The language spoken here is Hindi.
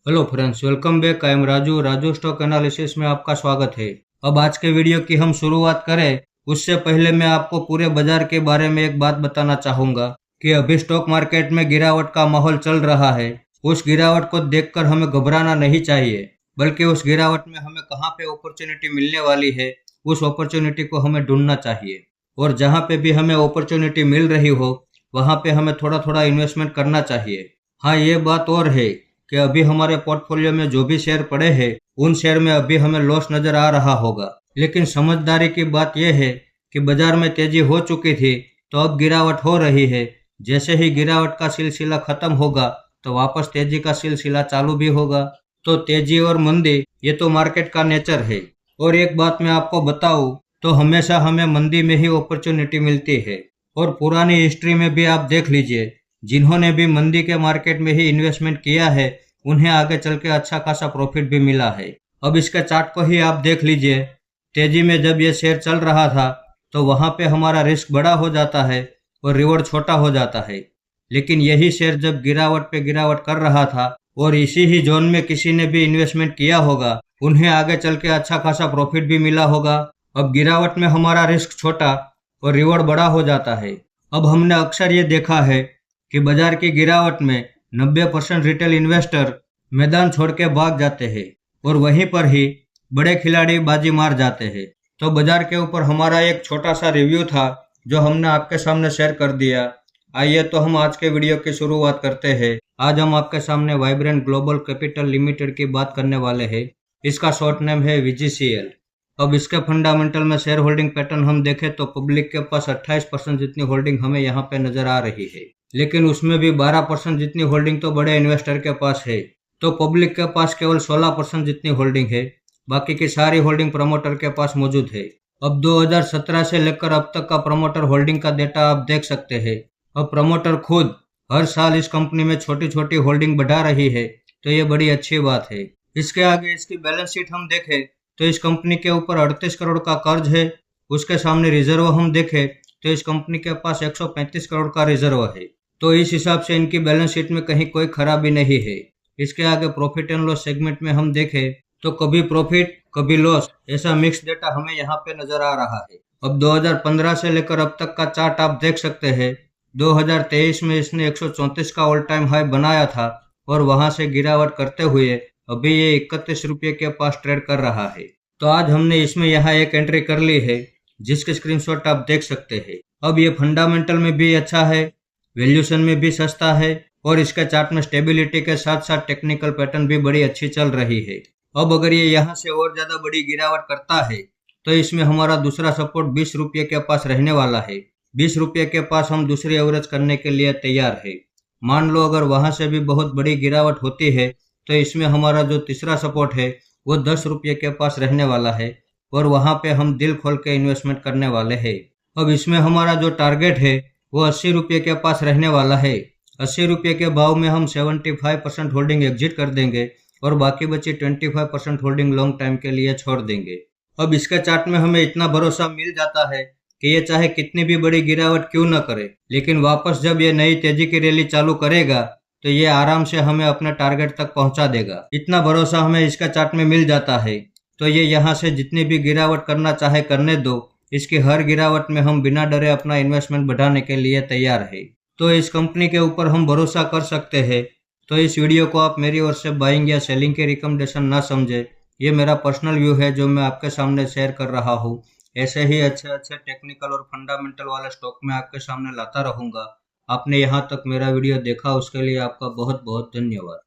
Hello friends, welcome back. I am Raju stock analysis में आपका स्वागत है। अब आज के वीडियो की हम शुरुआत करें उससे पहले मैं आपको पूरे बाजार के बारे में एक बात बताना चाहूंगा कि अभी स्टॉक मार्केट में गिरावट का माहौल चल रहा है। उस गिरावट को देखकर हमें घबराना नहीं चाहिए, बल्कि उस गिरावट में हमें कहाँ पे अपॉर्चुनिटी मिलने वाली है उस अपॉर्चुनिटी को हमें ढूंढना चाहिए। और जहाँ पे भी हमें अपॉर्चुनिटी मिल रही हो वहाँ पे हमें थोड़ा थोड़ा इन्वेस्टमेंट करना चाहिए। हाँ, ये बात और है कि अभी हमारे पोर्टफोलियो में जो भी शेयर पड़े हैं उन शेयर में अभी हमें लॉस नजर आ रहा होगा, लेकिन समझदारी की बात यह है कि बाजार में तेजी हो चुकी थी तो अब गिरावट हो रही है। जैसे ही गिरावट का सिलसिला खत्म होगा तो वापस तेजी का सिलसिला चालू भी होगा। तो तेजी और मंदी ये तो मार्केट का नेचर है। और एक बात मैं आपको बताऊं तो हमेशा हमें मंदी में ही अपॉर्चुनिटी मिलती है। और पुरानी हिस्ट्री में भी आप देख लीजिए, जिन्होंने भी मंदी के मार्केट में ही इन्वेस्टमेंट किया है उन्हें आगे चल के अच्छा खासा प्रॉफिट भी मिला है। अब इसके चार्ट को ही आप देख लीजिए। तेजी में जब ये शेयर चल रहा था तो वहां पे हमारा रिस्क बड़ा हो जाता है और रिवॉर्ड छोटा हो जाता है। लेकिन यही शेयर जब गिरावट पे गिरावट कर रहा था और इसी ही जोन में किसी ने भी इन्वेस्टमेंट किया होगा उन्हें आगे चल के अच्छा खासा प्रॉफिट भी मिला होगा। अब गिरावट में हमारा रिस्क छोटा और रिवॉर्ड बड़ा हो जाता है। अब हमने अक्सर ये देखा है कि बाजार की गिरावट में 90% रिटेल इन्वेस्टर मैदान छोड़ के भाग जाते हैं और वहीं पर ही बड़े खिलाड़ी बाजी मार जाते हैं। तो बाजार के ऊपर हमारा एक छोटा सा रिव्यू था जो हमने आपके सामने शेयर कर दिया। आइए तो हम आज के वीडियो की शुरुआत करते हैं। आज हम आपके सामने वाइब्रेंट ग्लोबल कैपिटल लिमिटेड की बात करने वाले हैं। इसका शॉर्ट नेम है VGCL। अब इसके फंडामेंटल में शेयर होल्डिंग पैटर्न हम देखें तो पब्लिक के पास 28% जितनी होल्डिंग हमें यहाँ पे नजर आ रही है, लेकिन उसमें भी 12% जितनी होल्डिंग तो बड़े इन्वेस्टर के पास है। तो पब्लिक के पास केवल 16% जितनी होल्डिंग है, बाकी की सारी होल्डिंग प्रमोटर के पास मौजूद है। अब 2017 से लेकर अब तक का प्रमोटर होल्डिंग का डेटा आप देख सकते हैं। अब प्रमोटर खुद हर साल इस कंपनी में छोटी छोटी होल्डिंग बढ़ा रही है, तो ये बड़ी अच्छी बात है। इसके आगे इसकी बैलेंस शीट हम देखें तो इस कंपनी के ऊपर 38 करोड़ का कर्ज है। उसके सामने रिजर्व हम देखें तो इस कंपनी के पास 135 करोड़ का रिजर्व है। तो इस हिसाब से इनकी बैलेंस शीट में कहीं कोई खराबी नहीं है। इसके आगे प्रॉफिट एंड लॉस सेगमेंट में हम देखें तो कभी प्रॉफिट कभी लॉस ऐसा मिक्स डेटा हमें यहाँ पे नजर आ रहा है। अब 2015 से लेकर अब तक का चार्ट आप देख सकते हैं। 2023 में इसने 134 का ऑल टाइम हाई बनाया था और वहां से गिरावट करते हुए अभी ये 31 रुपये के पास ट्रेड कर रहा है। तो आज हमने इसमें यहाँ एक एंट्री कर ली है जिसके स्क्रीनशॉट आप देख सकते हैं। अब ये फंडामेंटल में भी अच्छा है, वैल्यूएशन में भी सस्ता है और इसके चार्ट में स्टेबिलिटी के साथ साथ टेक्निकल पैटर्न भी बड़ी अच्छी चल रही है। अब अगर ये यहाँ से और ज्यादा बड़ी गिरावट करता है तो इसमें हमारा दूसरा सपोर्ट 20 रुपये के पास रहने वाला है। 20 रुपये के पास हम दूसरी एवरेज करने के लिए तैयार है। मान लो अगर वहां से भी बहुत बड़ी गिरावट होती है तो इसमें हमारा जो तीसरा सपोर्ट है वो 10 रुपये के पास रहने वाला है और वहां पे हम दिल खोल के इन्वेस्टमेंट करने वाले हैं। अब इसमें हमारा जो टारगेट है वो 80 रुपये के पास रहने वाला है। 80 रुपये के भाव में हम 75% होल्डिंग एग्जिट कर देंगे और बाकी बची 25% होल्डिंग लॉन्ग टाइम के लिए छोड़ देंगे। अब इसके चार्ट में हमें इतना भरोसा मिल जाता है कि ये चाहे कितनी भी बड़ी गिरावट क्यों न करे, लेकिन वापस जब ये नई तेजी की रैली चालू करेगा तो ये आराम से हमें अपने टारगेट तक पहुंचा देगा। इतना भरोसा हमें इसका चार्ट में मिल जाता है। तो ये यहाँ से जितनी भी गिरावट करना चाहे करने दो। इसकी हर गिरावट में हम बिना डरे अपना इन्वेस्टमेंट बढ़ाने के लिए तैयार है। तो इस कंपनी के ऊपर हम भरोसा कर सकते हैं। तो इस वीडियो को आप मेरी ओर से बाइंग या सेलिंग के रिकमेंडेशन ना समझे। ये मेरा पर्सनल व्यू है जो मैं आपके सामने शेयर कर रहा हूँ। ऐसे ही अच्छे अच्छे टेक्निकल और फंडामेंटल वाले स्टॉक में आपके सामने लाता रहूंगा। आपने यहाँ तक मेरा वीडियो देखा उसके लिए आपका बहुत बहुत धन्यवाद।